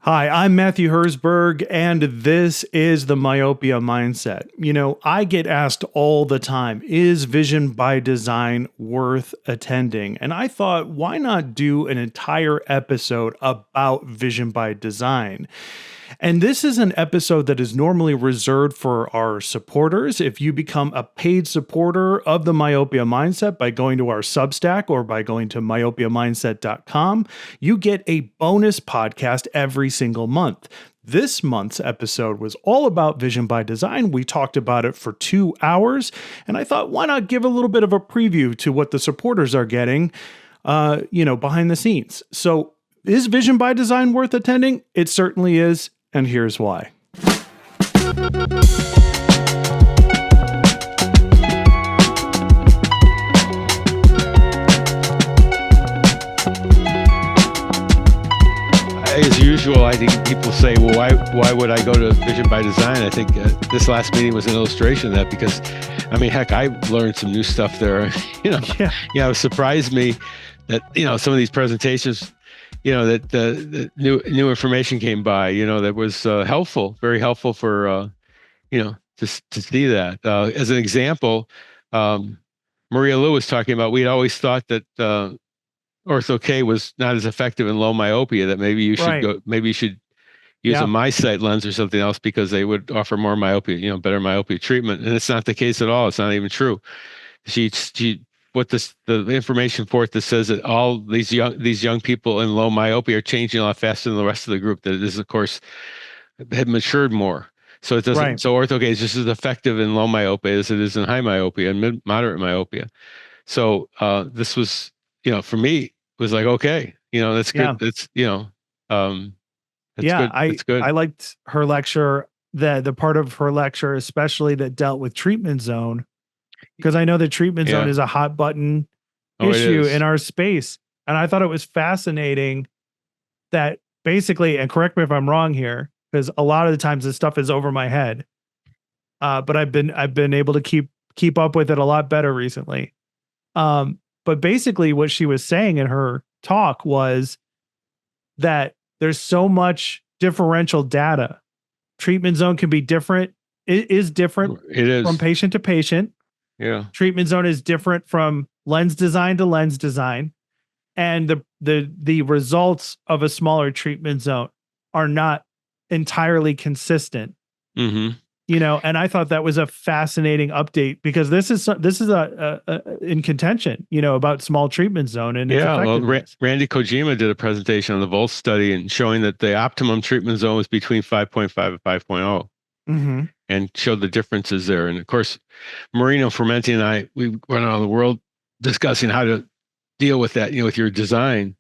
Hi, I'm Matthew Herzberg, and this is the Myopia Mindset. I get asked all the time, is Vision by Design worth attending? And I thought, why not do an entire episode about Vision by Design? And this is an episode that is normally reserved for our supporters. If you become a paid supporter of the Myopia Mindset by going to our Substack or by going to myopiamindset.com, you get a bonus podcast every single month. This month's episode was all about Vision by Design. We talked about it for 2 hours, and I thought, why not give a little bit of a preview to what the supporters are getting, behind the scenes. So is Vision by Design worth attending? It certainly is, and here's why. As usual, I think people say, well, why would I go to Vision by Design? I think this last meeting was an illustration of that because, heck, I learned some new stuff there. It surprised me that, some of these presentations, that the new information came by, that was helpful, very helpful for, to see that. As an example, Maria Liu was talking about, we'd always thought that Ortho-K was not as effective in low myopia, that maybe you should use a MySight lens or something else because they would offer more myopia, better myopia treatment. And it's not the case at all. It's not even true. She what the information forth that says that all these young people in low myopia are changing a lot faster than the rest of the group. That is, of course, had matured more. So it doesn't. Right. So Ortho-K is just as effective in low myopia as it is in high myopia and moderate myopia. So this was, for me, was like, okay, that's good. Yeah. It's good. It's good. I liked her lecture, the part of her lecture, especially that dealt with treatment zone. Because I know the treatment zone is a hot button issue in our space. And I thought it was fascinating that basically, and correct me if I'm wrong here, because a lot of the times this stuff is over my head. But I've been able to keep up with it a lot better recently. But basically what she was saying in her talk was that there's so much differential data. Treatment zone can be different. It is different from patient to patient. Yeah. Treatment zone is different from lens design to lens design. And the results of a smaller treatment zone are not entirely consistent. Mm-hmm. And I thought that was a fascinating update because this is a in contention, about small treatment zone and Randy Kojima did a presentation on the Volt study and showing that the optimum treatment zone was between 5.5 and 5.0. Mm-hmm. And showed the differences there. And of course, Marino Formenti and I, we went around the world discussing how to deal with that, with your design.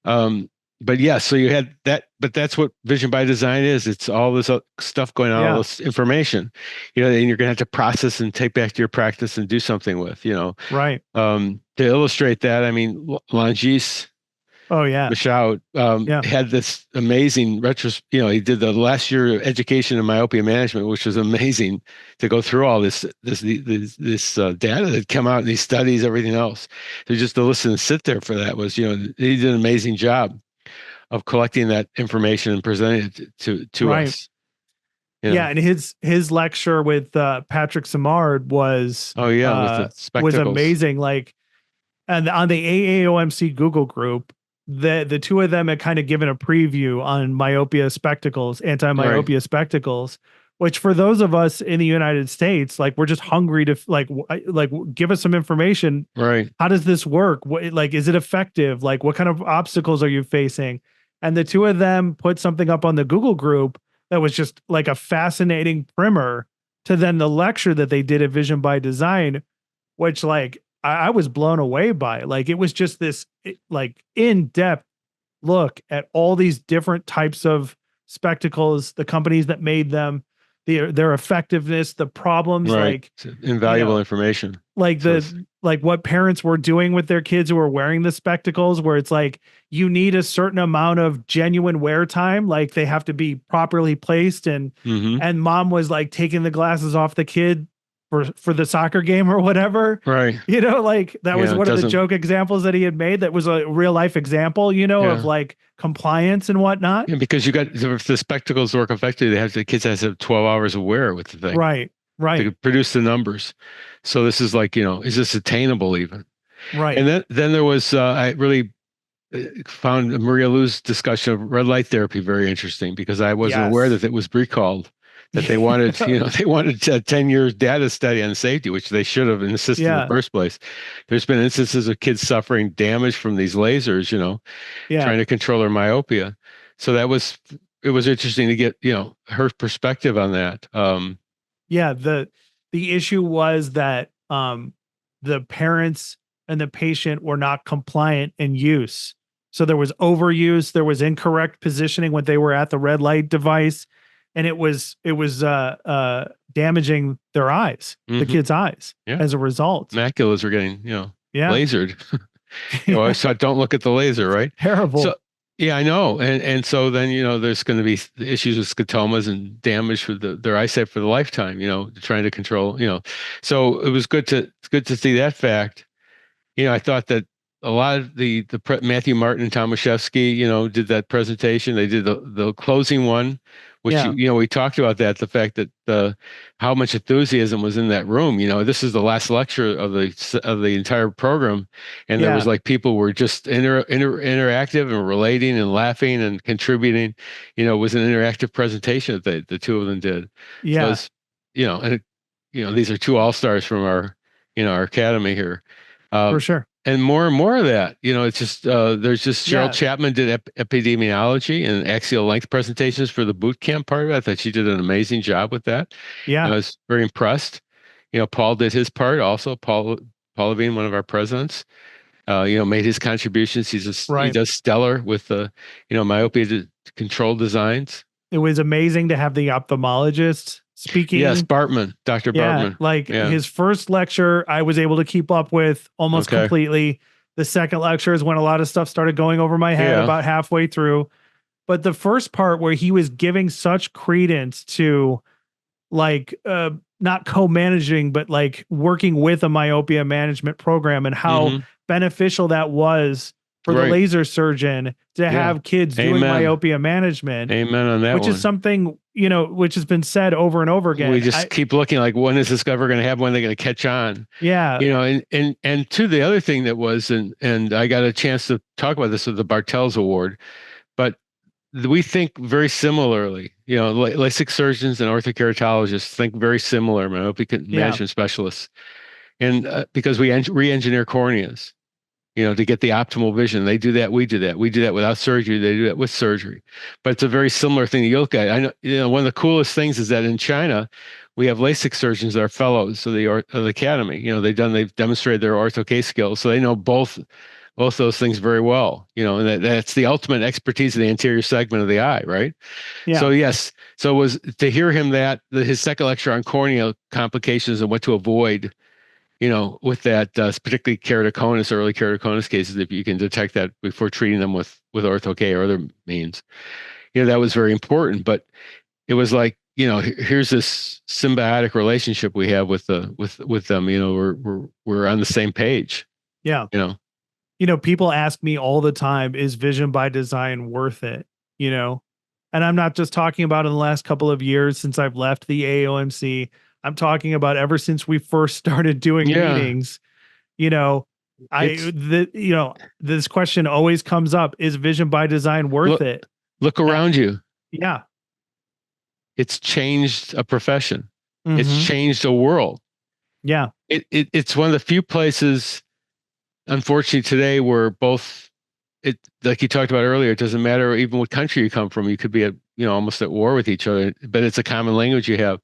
But yeah, so you had that, but that's what Vision by Design is. It's all this stuff going on, all this information, and you're going to have to process and take back to your practice and do something with, Right. To illustrate that, Langis, Michaud, had this amazing he did the last year of education in myopia management, which was amazing to go through all this data that come out in these studies, everything else. So just to listen and sit there for that was, he did an amazing job of collecting that information and presenting it to us. Yeah, and his lecture with Patrick Simard was with the spectacles. Was amazing. And on the AAOMC Google group, the two of them had kind of given a preview on myopia spectacles, anti-myopia spectacles, which for those of us in the United States, we're just hungry to give us some information. Right. How does this work? Is it effective? What kind of obstacles are you facing? And the two of them put something up on the Google group that was just a fascinating primer to then the lecture that they did at Vision by Design, which I was blown away by. It was just this in-depth look at all these different types of spectacles, the companies that made them, their effectiveness, the problems, invaluable information. What parents were doing with their kids who were wearing the spectacles, where it's you need a certain amount of genuine wear time, they have to be properly placed, and mom was taking the glasses off the kid for the soccer game or whatever. Right. Like that was Yeah. It one of the doesn't. joke examples that he had made. That was a real life example, of Yeah. like compliance and whatnot. Yeah, because you got if the spectacles work effectively, the kids has to have 12 hours of wear with the thing Right. to Right. produce the numbers. So this is like, is this attainable even? Right. And then there was I really found Maria Liu's discussion of red light therapy very interesting because I wasn't aware Yes. that it was recalled, that they wanted, they wanted a 10 years data study on safety, which they should have insisted in the Yeah. first place. There's been instances of kids suffering damage from these lasers, Yeah. trying to control their myopia. So it was interesting to get, her perspective on that. Yeah. The issue was that the parents and the patient were not compliant in use. So there was overuse, there was incorrect positioning when they were at the red light device, and it was damaging their eyes, the Mhm. kids' eyes Yeah. as a result. Maculas were getting, Yeah. lasered. So don't look at the laser, right? So Terrible. yeah, I know. And so then, there's going to be issues with scotomas and damage with their eyesight for the lifetime, trying to control, So it was good to see that fact. I thought that a lot of Matthew Martin and Tomaszewski, did that presentation. They did the closing one, which Yeah. we talked about that, the fact that how much enthusiasm was in that room. This is the last lecture of the entire program, and there was Yeah. like people were just interactive and relating and laughing and contributing. It was an interactive presentation that the two of them did. So Yeah. it's and these are two all-stars from our academy here. For Um, sure. and more of that. It's just there's just Cheryl Yeah. Chapman did epidemiology and axial length presentations for the boot camp part of it. I thought she did an amazing job with that. I Yeah. was very impressed. Paul did his part also. Paul Levine, one of our presidents, made his contributions. He Right. does stellar with the myopia control designs. It was amazing to have the ophthalmologist Yes, speaking. Bartman, Dr. Yeah, Bartman. like Yeah. his first lecture, I was able to keep up with almost Okay. completely. The second lecture is when a lot of stuff started going over my head Yeah. about halfway through. But the first part where he was giving such credence to like not co-managing, but like working with a myopia management program and how Mhm. beneficial that was for the Right. laser surgeon to have kids doing Amen. myopia management, Amen on that which one. is something, which has been said over and over again. We just keep looking like, when is this ever going to happen? When are they going to catch on? Yeah. And to the other thing that was, and I got a chance to talk about this with the Bartels Award, but we think very similarly. LASIK surgeons and orthokeratologists think very similar, myopia management specialists, and because we re-engineer corneas. To get the optimal vision. They do that. We do that. We do that without surgery. They do that with surgery. But it's a very similar thing to look at. I know, one of the coolest things is that in China, we have LASIK surgeons that are fellows of the academy. They've demonstrated their Ortho-K skills, so they know both those things very well. And that's the ultimate expertise of the anterior segment of the eye, right? Yeah. So yes, so it was to hear him his second lecture on corneal complications and what to avoid. With that, particularly keratoconus, early keratoconus cases, if you can detect that before treating them with Ortho-K or other means, that was very important. But it was like, here's this symbiotic relationship we have with them. We're on the same page. Yeah. People ask me all the time, is vision by design worth it? And I'm not just talking about in the last couple of years since I've left the AOMC. I'm talking about ever since we first started doing meetings. This question always comes up: is vision by design worth it? Look around you. Yeah, it's changed a profession. Mm-hmm. It's changed a world. Yeah, it's one of the few places, unfortunately, today where both like you talked about earlier, it doesn't matter even what country you come from. You could be almost at war with each other, but it's a common language you have.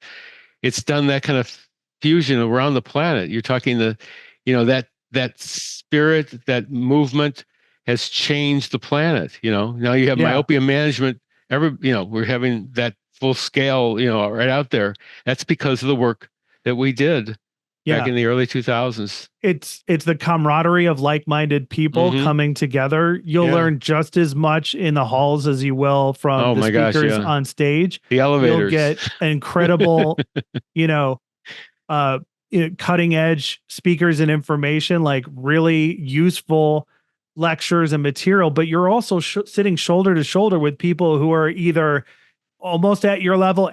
It's done that kind of fusion around the planet. You're talking that spirit, that movement has changed the planet. Now you have myopia management. We're having that full scale, right out there. That's because of the work that we did back in the early 2000s. It's the camaraderie of like-minded people coming together. You'll learn just as much in the halls as you will from the speakers on stage. The elevators. You'll get incredible, cutting edge speakers and information, like really useful lectures and material, but you're also sitting shoulder to shoulder with people who are either almost at your level,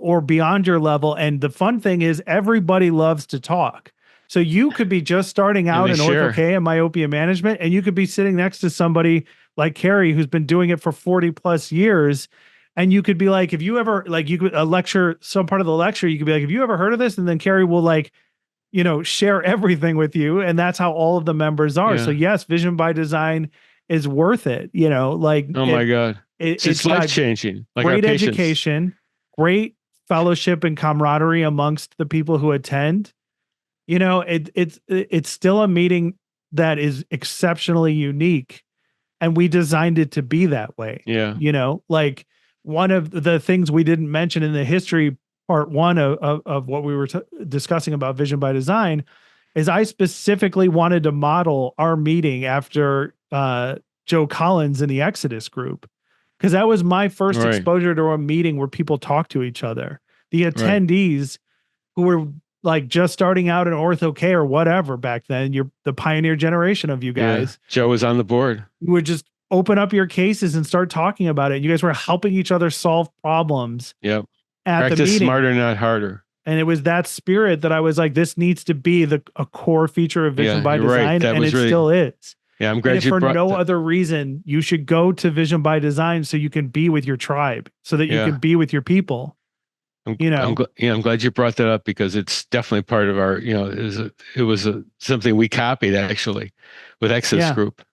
or beyond your level. And the fun thing is everybody loves to talk. So you could be just starting out in Ortho-K and myopia management, and you could be sitting next to somebody like Carrie, who's been doing it for 40 plus years. And you could be like, if you ever, like, you could lecture some part of the lecture, you could be like, have you ever heard of this? And then Carrie will, like, share everything with you. And that's how all of the members are. So yes, Vision by Design is worth it. Like, oh my God, it's life-changing. Like, great education, great fellowship and camaraderie amongst the people who attend. It's still a meeting that is exceptionally unique, and we designed it to be that way. Yeah. Like, one of the things we didn't mention in the history part one of what we were discussing about Vision by Design is I specifically wanted to model our meeting after Joe Collins in the Exodus group, because that was my first exposure to a meeting where people talk to each other. The attendees who were like just starting out in Ortho-K or whatever back then, you're the pioneer generation of you guys. Yeah. Joe was on the board. You would just open up your cases and start talking about it. You guys were helping each other solve problems. Yep. At the meeting. Practice smarter, not harder. And it was that spirit that I was like, this needs to be a core feature of Vision by Design, and it still is. Yeah, I'm glad you for brought no other reason, you should go to Vision by Design so you can be with your tribe, so that you can be with your people. I'm glad you brought that up, because it's definitely part of our, it was something we copied actually with Exodus Group.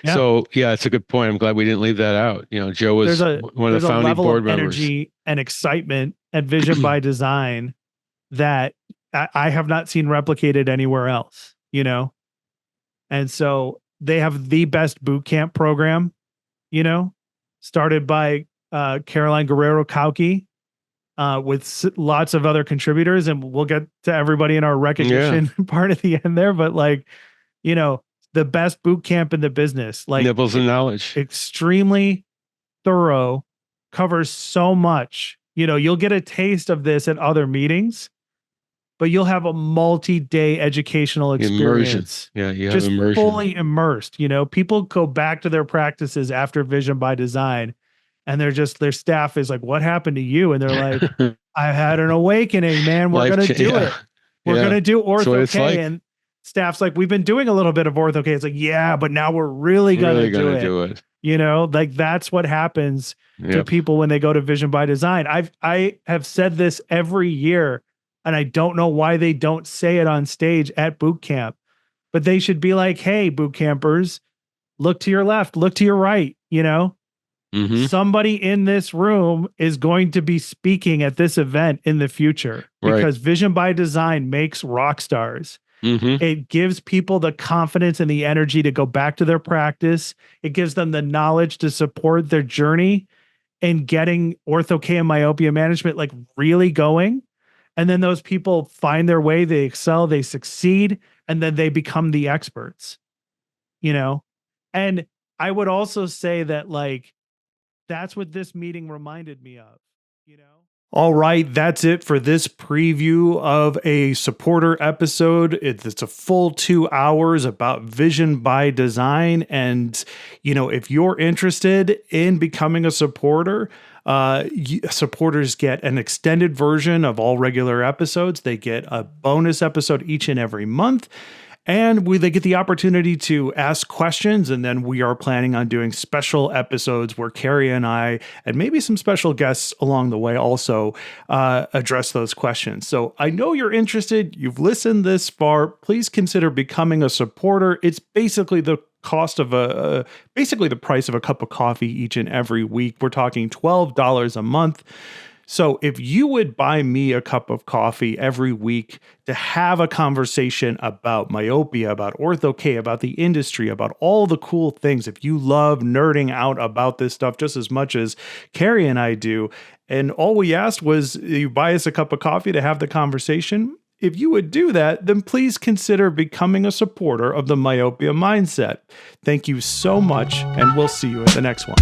Yeah. So it's a good point. I'm glad we didn't leave that out. Joe was one of the founding board members. Energy and excitement at Vision by Design that I have not seen replicated anywhere else. And so they have the best boot camp program. Started by Caroline Guerrero Kauki, with lots of other contributors, and we'll get to everybody in our recognition part at the end there. But the best boot camp in the business, like nibbles and knowledge, extremely thorough, covers so much. You'll get a taste of this at other meetings, but you'll have a multi-day educational experience. Immersion. You have just immersion. Fully immersed. People go back to their practices after Vision by Design, and their staff is like, what happened to you? And they're like, I had an awakening, man. We're going to do it. We're going to do Ortho-K. And staff's like, we've been doing a little bit of Ortho-K. It's like, yeah, but now we're really going to do it. Like, that's what happens to people when they go to Vision by Design. I have said this every year, and I don't know why they don't say it on stage at boot camp, but they should be like, hey, boot campers, look to your left, look to your right. Somebody in this room is going to be speaking at this event in the future, because Vision by Design makes rock stars. It gives people the confidence and the energy to go back to their practice. It gives them the knowledge to support their journey in getting Ortho-K and myopia management like really going. And then those people find their way, they excel, they succeed, and then they become the experts. And I would also say that, like, that's what this meeting reminded me of, All right, that's it for this preview of a supporter episode. It's a full 2 hours about Vision by Design. And, if you're interested in becoming a supporter, supporters get an extended version of all regular episodes. They get a bonus episode each and every month. And they get the opportunity to ask questions, and then we are planning on doing special episodes where Carrie and I, and maybe some special guests along the way, also address those questions. So I know you're interested. You've listened this far. Please consider becoming a supporter. It's basically the cost of basically the price of a cup of coffee each and every week. We're talking $12 a month. So if you would buy me a cup of coffee every week to have a conversation about myopia, about Ortho-K, about the industry, about all the cool things, if you love nerding out about this stuff just as much as Carrie and I do, and all we asked was you buy us a cup of coffee to have the conversation, if you would do that, then please consider becoming a supporter of the Myopia Mindset. Thank you so much, and we'll see you at the next one.